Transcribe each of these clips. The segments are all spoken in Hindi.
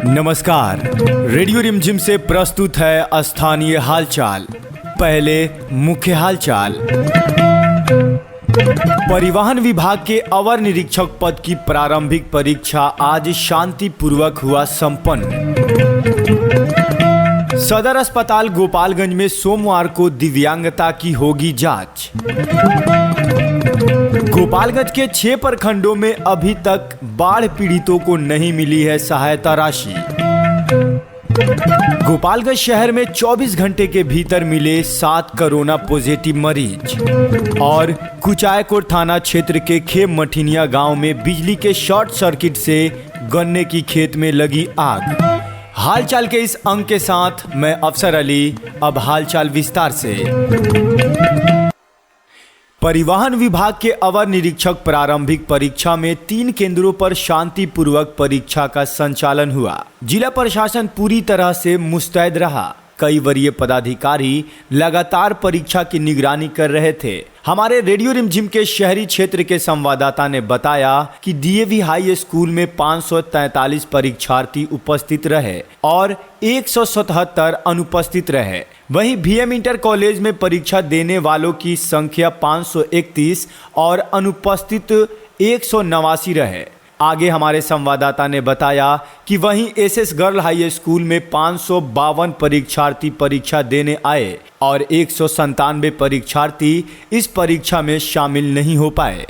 नमस्कार, रेडियो रिमझिम से प्रस्तुत है स्थानीय हालचाल। पहले मुख्य हालचाल। परिवहन विभाग के अवर निरीक्षक पद की प्रारंभिक परीक्षा आज शांतिपूर्वक हुआ संपन्न। सदर अस्पताल गोपालगंज में सोमवार को दिव्यांगता की होगी जांच। गोपालगंज के 6 प्रखंडों में अभी तक बाढ़ पीड़ितों को नहीं मिली है सहायता राशि। गोपालगंज शहर में 24 घंटे के भीतर मिले 7 कोरोना पॉजिटिव मरीज। और कुचायकोट थाना क्षेत्र के खेम मठिनिया गांव में बिजली के शॉर्ट सर्किट से गन्ने की खेत में लगी आग। हालचाल के इस अंक के साथ मैं अफसर अली। अब हालचाल विस्तार से। परिवहन विभाग के अवर निरीक्षक प्रारंभिक परीक्षा में 3 केंद्रों पर शांतिपूर्वक परीक्षा का संचालन हुआ। जिला प्रशासन पूरी तरह से मुस्तैद रहा। कई वरीय पदाधिकारी लगातार परीक्षा की निगरानी कर रहे थे। हमारे रेडियो रिमझिम के शहरी क्षेत्र के संवाददाता ने बताया कि डीएवी हाई स्कूल में 543 परीक्षार्थी उपस्थित रहे और 177 अनुपस्थित रहे। वहीं बीएम इंटर कॉलेज में परीक्षा देने वालों की संख्या 531 और अनुपस्थित 189 रहे। आगे हमारे संवाददाता ने बताया कि वहीं एसएस गर्ल हाई स्कूल में 552 परीक्षार्थी परीक्षा देने आए और 197 परीक्षार्थी इस परीक्षा में शामिल नहीं हो पाए।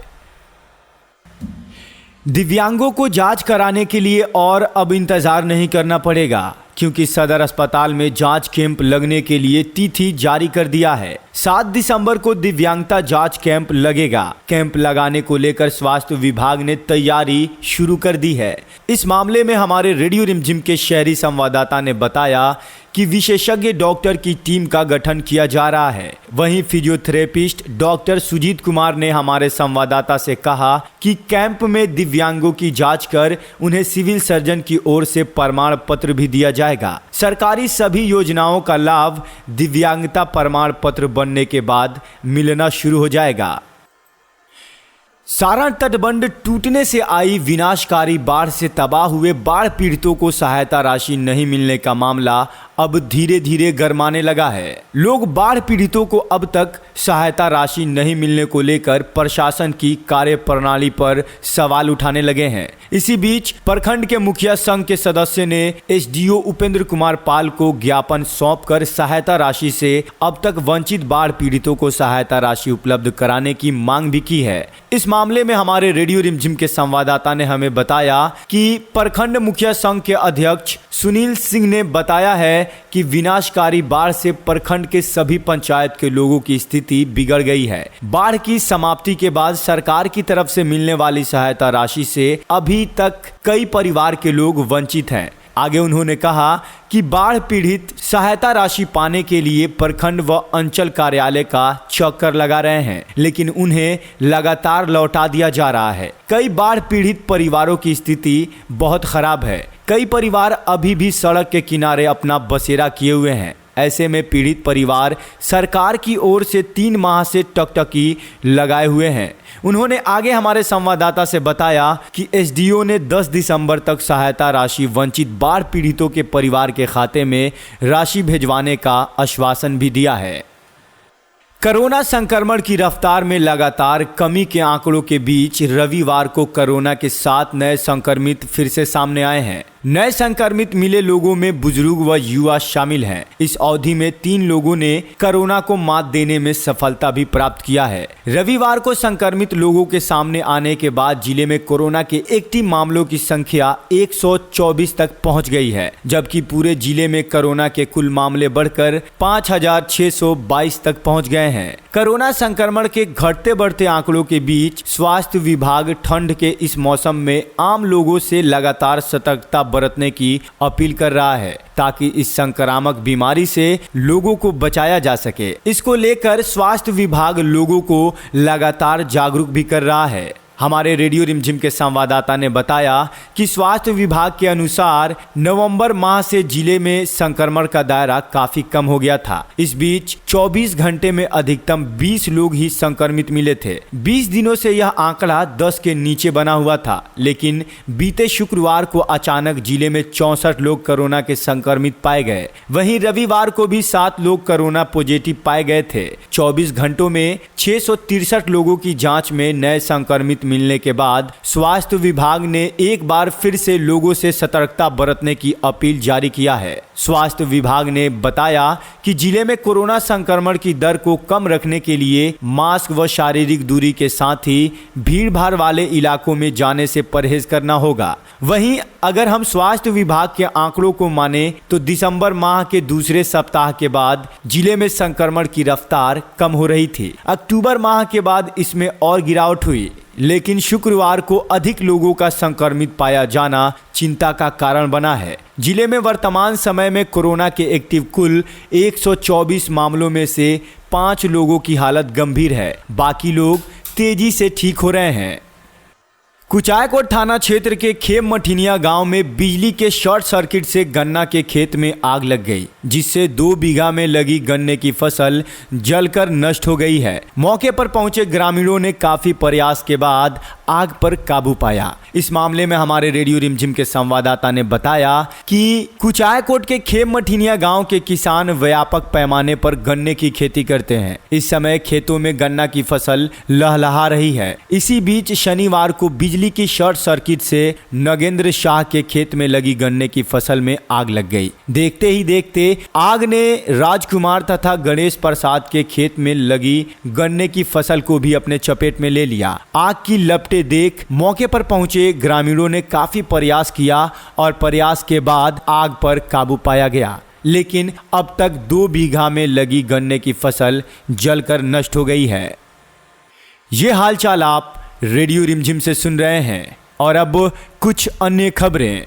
दिव्यांगों को जांच कराने के लिए और अब इंतजार नहीं करना पड़ेगा, क्योंकि सदर अस्पताल में जांच कैंप लगने के लिए तिथि जारी कर दिया है। 7 दिसंबर को दिव्यांगता जांच कैंप लगेगा। कैंप लगाने को लेकर स्वास्थ्य विभाग ने तैयारी शुरू कर दी है। इस मामले में हमारे रेडियो रिमझिम के शहरी संवाददाता ने बताया कि विशेषज्ञ डॉक्टर की टीम का गठन किया जा रहा है। वहीं फिजियोथेरेपिस्ट डॉक्टर सुजीत कुमार ने हमारे संवाददाता से कहा कि कैंप में दिव्यांगों की जांच कर उन्हें सिविल सर्जन की ओर से प्रमाण पत्र भी दिया जाएगा। सरकारी सभी योजनाओं का लाभ दिव्यांगता प्रमाण पत्र बनने के बाद मिलना शुरू हो जाएगा। सारण तटबंध टूटने से आई विनाशकारी बाढ़ से तबाह हुए बाढ़ पीड़ितों को सहायता राशि नहीं मिलने का मामला अब धीरे धीरे गरमाने लगा है। लोग बाढ़ पीड़ितों को अब तक सहायता राशि नहीं मिलने को लेकर प्रशासन की कार्यप्रणाली पर सवाल उठाने लगे हैं। इसी बीच प्रखंड के मुखिया संघ के सदस्य ने एसडीओ उपेंद्र कुमार पाल को ज्ञापन सौंपकर सहायता राशि से अब तक वंचित बाढ़ पीड़ितों को सहायता राशि उपलब्ध कराने की मांग भी की है। इस मामले में हमारे रेडियो रिमझिम के संवाददाता ने हमें बताया कि प्रखंड मुखिया संघ के अध्यक्ष सुनील सिंह ने बताया है कि विनाशकारी बाढ़ से प्रखंड के सभी पंचायत के लोगों की स्थिति बिगड़ गई है। बाढ़ की समाप्ति के बाद सरकार की तरफ से मिलने वाली सहायता राशि से अभी तक कई परिवार के लोग वंचित हैं। आगे उन्होंने कहा कि बाढ़ पीड़ित सहायता राशि पाने के लिए प्रखंड व अंचल कार्यालय का चक्कर लगा रहे हैं, लेकिन उन्हें लगातार लौटा दिया जा रहा है। कई बाढ़ पीड़ित परिवारों की स्थिति बहुत खराब है। कई परिवार अभी भी सड़क के किनारे अपना बसेरा किए हुए हैं। ऐसे में पीड़ित परिवार सरकार की ओर से 3 माह से टकटकी लगाए हुए हैं। उन्होंने आगे हमारे संवाददाता से बताया कि एसडीओ ने 10 दिसंबर तक सहायता राशि वंचित बाढ़ पीड़ितों के परिवार के खाते में राशि भेजवाने का आश्वासन भी दिया है। कोरोना संक्रमण की रफ्तार में लगातार कमी के आंकड़ों के बीच रविवार को कोरोना के 7 नए संक्रमित फिर से सामने आए हैं। नए संक्रमित मिले लोगों में बुजुर्ग व युवा शामिल हैं। इस अवधि में 3 लोगों ने कोरोना को मात देने में सफलता भी प्राप्त किया है। रविवार को संक्रमित लोगों के सामने आने के बाद जिले में कोरोना के एक्टिव मामलों की संख्या 124 तक पहुंच गई है, जबकि पूरे जिले में कोरोना के कुल मामले बढ़कर 5622 तक पहुंच गए हैं। कोरोना संक्रमण के घटते बढ़ते आंकड़ों के बीच स्वास्थ्य विभाग ठंड के इस मौसम में आम लोगों से लगातार सतर्कता बरतने की अपील कर रहा है, ताकि इस संक्रामक बीमारी से लोगों को बचाया जा सके। इसको लेकर स्वास्थ्य विभाग लोगों को लगातार जागरूक भी कर रहा है। हमारे रेडियो रिमझिम के संवाददाता ने बताया कि स्वास्थ्य विभाग के अनुसार नवंबर माह से जिले में संक्रमण का दायरा काफी कम हो गया था। इस बीच 24 घंटे में अधिकतम 20 लोग ही संक्रमित मिले थे। 20 दिनों से यह आंकड़ा 10 के नीचे बना हुआ था, लेकिन बीते शुक्रवार को अचानक जिले में 64 लोग कोरोना के संक्रमित पाए गए। वहीं रविवार को भी 7 लोग कोरोना पॉजिटिव पाए गए थे। 24 घंटों में 663 लोगों की जांच में नए संक्रमित मिलने के बाद स्वास्थ्य विभाग ने एक बार फिर से लोगों से सतर्कता बरतने की अपील जारी किया है। स्वास्थ्य विभाग ने बताया कि जिले में कोरोना संक्रमण की दर को कम रखने के लिए मास्क व शारीरिक दूरी के साथ ही भीड़-भाड़ वाले इलाकों में जाने से परहेज करना होगा। वहीं अगर हम स्वास्थ्य विभाग के आंकड़ों को माने तो दिसंबर माह के दूसरे सप्ताह के बाद जिले में संक्रमण की रफ्तार कम हो रही थी। अक्टूबर माह के बाद इसमें और गिरावट हुई, लेकिन शुक्रवार को अधिक लोगों का संक्रमित पाया जाना चिंता का कारण बना है। जिले में वर्तमान समय में कोरोना के एक्टिव कुल 124 मामलों में से 5 लोगों की हालत गंभीर है, बाकी लोग तेजी से ठीक हो रहे हैं। कुचायकोट थाना क्षेत्र के खेम मठिनिया गांव में बिजली के शॉर्ट सर्किट से गन्ना के खेत में आग लग गई, जिससे 2 बीघा में लगी गन्ने की फसल जलकर नष्ट हो गई है। मौके पर पहुंचे ग्रामीणों ने काफी प्रयास के बाद आग पर काबू पाया। इस मामले में हमारे रेडियो रिमझिम के संवाददाता ने बताया कि कुचायकोट के खेम मठिनिया गांव के किसान व्यापक पैमाने पर गन्ने की खेती करते हैं। इस समय खेतों में गन्ना की फसल लहलहा रही है। इसी बीच शनिवार को बिजली की शॉर्ट सर्किट से नगेंद्र शाह के खेत में लगी गन्ने की फसल में आग लग गई। देखते ही देखते आग ने राजकुमार तथा गणेश प्रसाद के खेत में लगी गन्ने की फसल को भी अपने चपेट में ले लिया। आग की लपटें देख मौके पर पहुंचे ग्रामीणों ने काफी प्रयास किया और प्रयास के बाद आग पर काबू पाया गया, लेकिन अब तक 2 बीघा में लगी गन्ने की फसल जलकर नष्ट हो गई है। ये हालचाल आप रेडियो रिमझिम से सुन रहे हैं। और अब कुछ अन्य खबरें।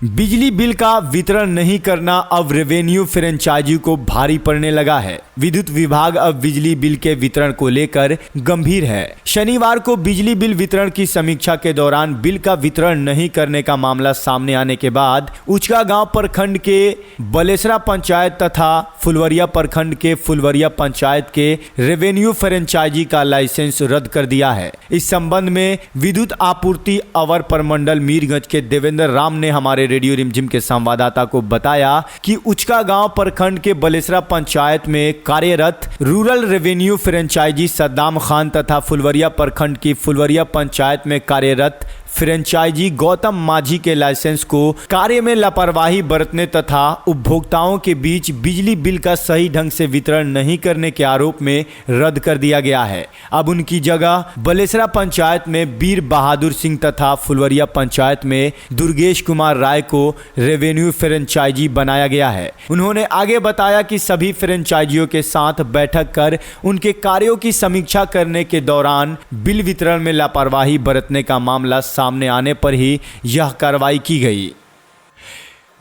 बिजली बिल का वितरण नहीं करना अब रेवेन्यू फ्रेंचाइजी को भारी पड़ने लगा है। विद्युत विभाग अब बिजली बिल के वितरण को लेकर गंभीर है। शनिवार को बिजली बिल वितरण की समीक्षा के दौरान बिल का वितरण नहीं करने का मामला सामने आने के बाद उचका गांव प्रखंड के बलेसरा पंचायत तथा फुलवरिया प्रखंड के फुलवरिया पंचायत के रेवेन्यू फ्रेंचाइजी का लाइसेंस रद्द कर दिया है। इस संबंध में विद्युत आपूर्ति अवर प्रमंडल मीरगंज के देवेंद्र राम ने हमारे रेडियो रिमझिम के संवाददाता को बताया कि उचका गांव प्रखंड के बलेसरा पंचायत में कार्यरत rural revenue franchisee Saddam Khan तथा फुलवरिया प्रखंड की फुलवरिया पंचायत में कार्यरत फ्रेंचाइजी गौतम माझी के लाइसेंस को कार्य में लापरवाही बरतने तथा उपभोक्ताओं के बीच बिजली बिल का सही ढंग से वितरण नहीं करने के आरोप में रद्द कर दिया गया है। अब उनकी जगह बलेसरा पंचायत में बीर बहादुर सिंह तथा फुलवरिया पंचायत में दुर्गेश कुमार राय को रेवेन्यू फ्रेंचाइजी बनाया गया है। उन्होंने आगे बताया कि सभी फ्रेंचाइजियों के साथ बैठक कर उनके कार्यों की समीक्षा करने के दौरान बिल वितरण में लापरवाही बरतने का मामला सामने आने पर ही यह कार्रवाई की गई।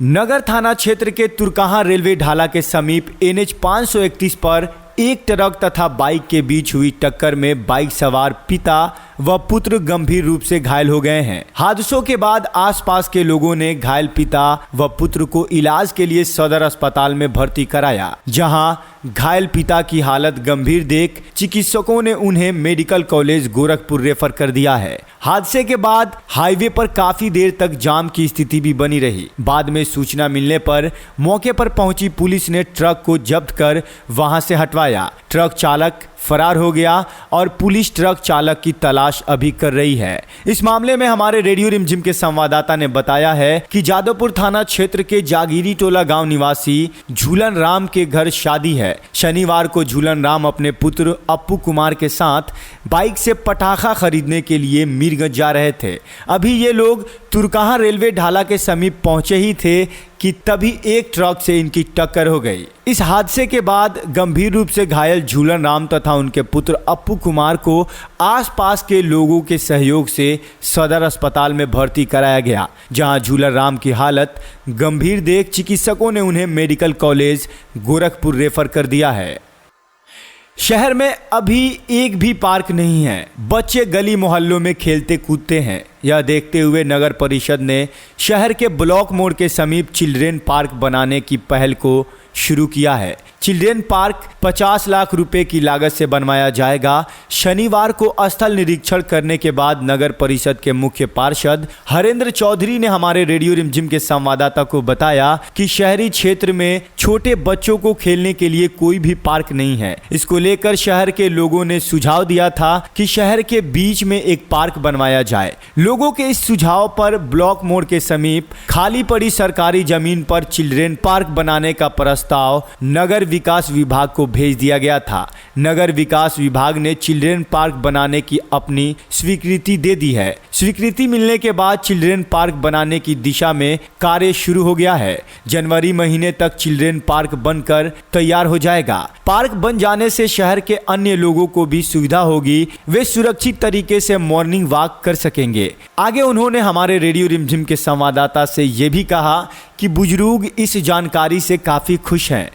नगर थाना क्षेत्र के तुरकहां रेलवे ढाला के समीप NH 531 पर एक ट्रक तथा बाइक के बीच हुई टक्कर में बाइक सवार पिता व पुत्र गंभीर रूप से घायल हो गए हैं। हादसों के बाद आसपास के लोगों ने घायल पिता व पुत्र को इलाज के लिए सदर अस्पताल में भर्ती कराया, जहां घायल पिता की हालत गंभीर देख चिकित्सकों ने उन्हें मेडिकल कॉलेज गोरखपुर रेफर कर दिया है। हादसे के बाद हाईवे पर काफी देर तक जाम की स्थिति भी बनी रही। बाद में सूचना मिलने पर मौके पर पहुंची पुलिस ने ट्रक को जब्त कर वहां से हटवाया। ट्रक चालक फरार हो गया और पुलिस ट्रक चालक की तलाश अभी कर रही है। इस मामले में हमारे रेडियो रिमझिम के संवाददाता ने बताया है कि जादवपुर थाना क्षेत्र के जागीरी टोला गांव निवासी झूलन राम के घर शादी है। शनिवार को झूलन राम अपने पुत्र अप्पू कुमार के साथ बाइक से पटाखा खरीदने के लिए मीरगंज जा रहे थे। अभी ये लोग तुरकहां रेलवे ढाला के समीप पहुंचे ही थे कि तभी एक ट्रक से इनकी टक्कर हो गई। इस हादसे के बाद गंभीर रूप से घायल झूलन राम तथा उनके पुत्र अप्पू कुमार को आसपास के लोगों के सहयोग से सदर अस्पताल में भर्ती कराया गया, जहां झूलन राम की हालत गंभीर देख चिकित्सकों ने उन्हें मेडिकल कॉलेज गोरखपुर रेफर कर दिया है। शहर में अभी एक भी पार्क नहीं है। बच्चे गली मोहल्लों में खेलते कूदते हैं। यह देखते हुए नगर परिषद ने शहर के ब्लॉक मोड़ के समीप चिल्ड्रेन पार्क बनाने की पहल को शुरू किया है। चिल्ड्रेन पार्क 50 लाख रुपए की लागत से बनवाया जाएगा। शनिवार को स्थल निरीक्षण करने के बाद नगर परिषद के मुख्य पार्षद हरेंद्र चौधरी ने हमारे रेडियो रिमझिम के संवाददाता को बताया कि शहरी क्षेत्र में छोटे बच्चों को खेलने के लिए कोई भी पार्क नहीं है। इसको लेकर शहर के लोगों ने सुझाव दिया था कि शहर के बीच में एक पार्क बनवाया जाए। लोगों के इस सुझाव पर ब्लॉक मोड़ के समीप खाली पड़ी सरकारी जमीन पर चिल्ड्रेन पार्क बनाने का प्रस्ताव नगर विकास विभाग को भेज दिया गया था। नगर विकास विभाग ने चिल्ड्रेन पार्क बनाने की अपनी स्वीकृति दे दी है। स्वीकृति मिलने के बाद चिल्ड्रेन पार्क बनाने की दिशा में कार्य शुरू हो गया है। जनवरी महीने तक चिल्ड्रेन पार्क बनकर तैयार हो जाएगा। पार्क बन जाने से शहर के अन्य लोगों को भी सुविधा होगी। वे सुरक्षित तरीके से मॉर्निंग वॉक कर सकेंगे। आगे उन्होंने हमारे रेडियो रिमझिम के संवाददाता से ये भी कहा कि बुजुर्ग इस जानकारी से काफी खुश हैं।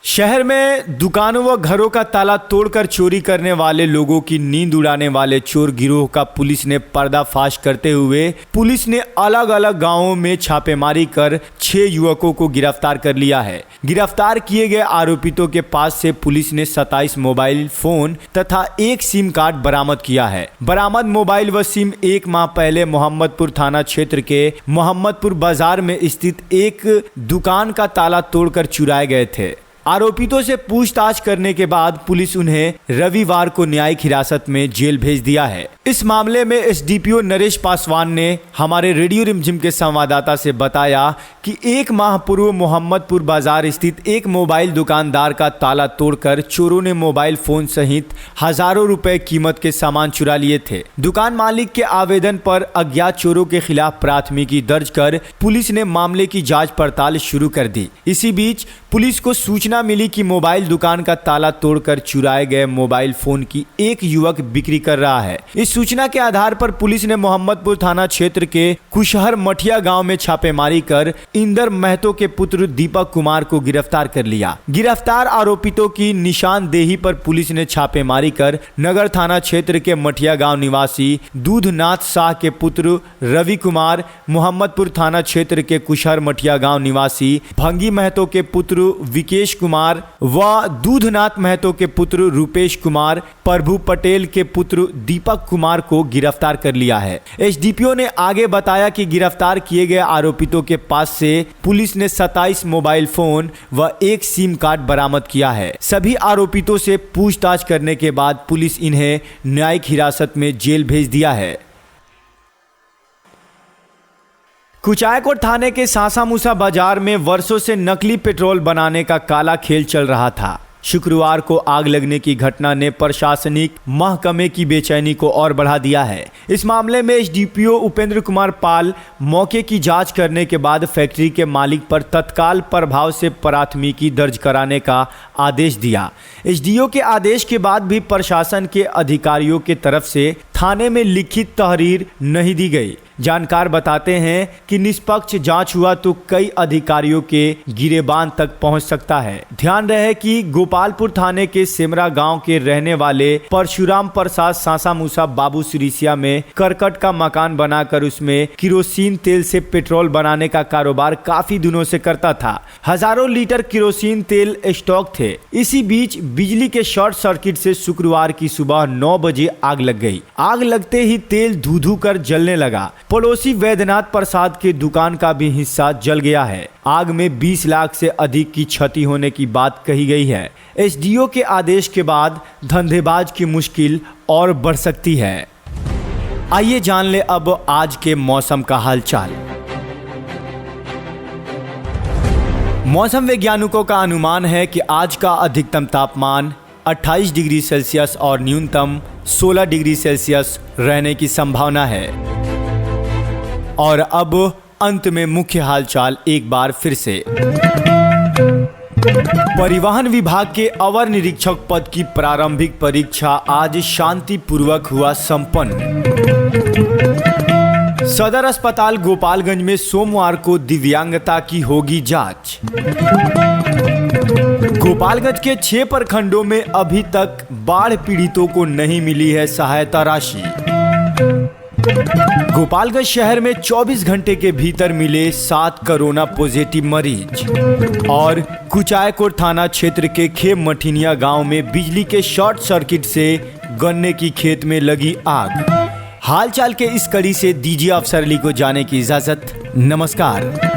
शहर में दुकानों व घरों का ताला तोड़कर चोरी करने वाले लोगों की नींद उड़ाने वाले चोर गिरोह का पुलिस ने पर्दाफाश करते हुए पुलिस ने अलग अलग गांवों में छापेमारी कर 6 युवकों को गिरफ्तार कर लिया है। गिरफ्तार किए गए आरोपितों के पास से पुलिस ने 27 मोबाइल फोन तथा 1 सिम कार्ड बरामद किया है। बरामद मोबाइल व सिम 1 माह पहले मोहम्मदपुर थाना क्षेत्र के मोहम्मदपुर बाजार में स्थित एक दुकान का ताला तोड़कर चुराए गए थे। आरोपितों से पूछताछ करने के बाद पुलिस उन्हें रविवार को न्यायिक हिरासत में जेल भेज दिया है। इस मामले में एसडीपीओ नरेश पासवान ने हमारे रेडियो रिमझिम के संवाददाता से बताया कि 1 माह पूर्व मोहम्मदपुर बाजार स्थित एक मोबाइल दुकानदार का ताला तोड़कर चोरों ने मोबाइल फोन सहित हजारों रुपए कीमत के सामान चुरा लिए थे। दुकान मालिक के आवेदन पर अज्ञात चोरों के खिलाफ प्राथमिकी दर्ज कर पुलिस ने मामले की जांच पड़ताल शुरू कर दी। इसी बीच पुलिस को सूचना मिली कि मोबाइल दुकान का ताला तोड़कर चुराए गए मोबाइल फोन की एक युवक बिक्री कर रहा है। इस सूचना के आधार पर पुलिस ने मोहम्मदपुर थाना क्षेत्र के कुशहर मठिया गांव में छापेमारी कर इंदर महतो के पुत्र दीपक कुमार को गिरफ्तार कर लिया। गिरफ्तार आरोपितों की निशानदेही पर पुलिस ने छापेमारी कर नगर थाना क्षेत्र के मठिया गांव निवासी दूधनाथ शाह के पुत्र रवि कुमार, मोहम्मदपुर थाना क्षेत्र के कुशहर मठिया गांव निवासी भंगी महतो के पुत्र विकेश कुमार व दूधनाथ महतो के पुत्र रूपेश कुमार, प्रभु पटेल के पुत्र दीपक कुमार को गिरफ्तार कर लिया है। एसडीपीओ ने आगे बताया कि गिरफ्तार किए गए आरोपितों के पास से पुलिस ने 27 मोबाइल फोन व 1 सिम कार्ड बरामद किया है। सभी आरोपितों से पूछताछ करने के बाद पुलिस इन्हें न्यायिक हिरासत में जेल भेज दिया है। कुचायकोट थाने के सासामूसा बाजार में वर्षों से नकली पेट्रोल बनाने का काला खेल चल रहा था। शुक्रवार को आग लगने की घटना ने प्रशासनिक महकमे की बेचैनी को और बढ़ा दिया है। इस मामले में एसडीपीओ उपेंद्र कुमार पाल मौके की जांच करने के बाद फैक्ट्री के मालिक पर तत्काल प्रभाव से प्राथमिकी दर्ज कराने का आदेश दिया। एसडीओ के आदेश के बाद भी प्रशासन के अधिकारियों के तरफ से थाने में लिखित तहरीर नहीं दी गई। जानकार बताते हैं कि निष्पक्ष जांच हुआ तो कई अधिकारियों के गिरेबान तक पहुंच सकता है। ध्यान रहे कि गोपालपुर थाने के सेमरा गांव के रहने वाले परशुराम प्रसाद सासामूसा बाबू सिरिसिया में करकट का मकान बनाकर उसमें किरोसिन तेल से पेट्रोल बनाने का कारोबार काफी दिनों से करता था। हजारों लीटर किरोसिन तेल स्टॉक थे। इसी बीच बिजली के शॉर्ट सर्किट से शुक्रवार की सुबह 9 बजे आग लग गई। आग लगते ही तेल धू धू कर जलने लगा। पड़ोसी वैद्यनाथ प्रसाद के दुकान का भी हिस्सा जल गया है। आग में 20 लाख से अधिक की क्षति होने की बात कही गई है। एसडीओ के आदेश के बाद धंधेबाज की मुश्किल और बढ़ सकती है। आइए जान ले अब आज के मौसम का हालचाल। मौसम वैज्ञानिकों का अनुमान है कि आज का अधिकतम तापमान 28 डिग्री सेल्सियस और न्यूनतम 16 डिग्री सेल्सियस रहने की संभावना है। और अब अंत में मुख्य हालचाल एक बार फिर से। परिवहन विभाग के अवर निरीक्षक पद की प्रारंभिक परीक्षा आज शांतिपूर्वक हुआ संपन्न। सदर अस्पताल गोपालगंज में सोमवार को दिव्यांगता की होगी जांच। गोपाल गोपालगंज के 6 प्रखंडों में अभी तक बाढ़ पीड़ितों को नहीं मिली है सहायता राशि। गोपालगंज शहर में 24 घंटे के भीतर मिले 7 कोरोना पॉजिटिव मरीज। और कुचायकोट थाना क्षेत्र के खेम मठिनिया गांव में बिजली के शॉर्ट सर्किट से गन्ने की खेत में लगी आग। हालचाल के इस कड़ी से दीजिए अफसर अली को जाने की इजाजत। नमस्कार।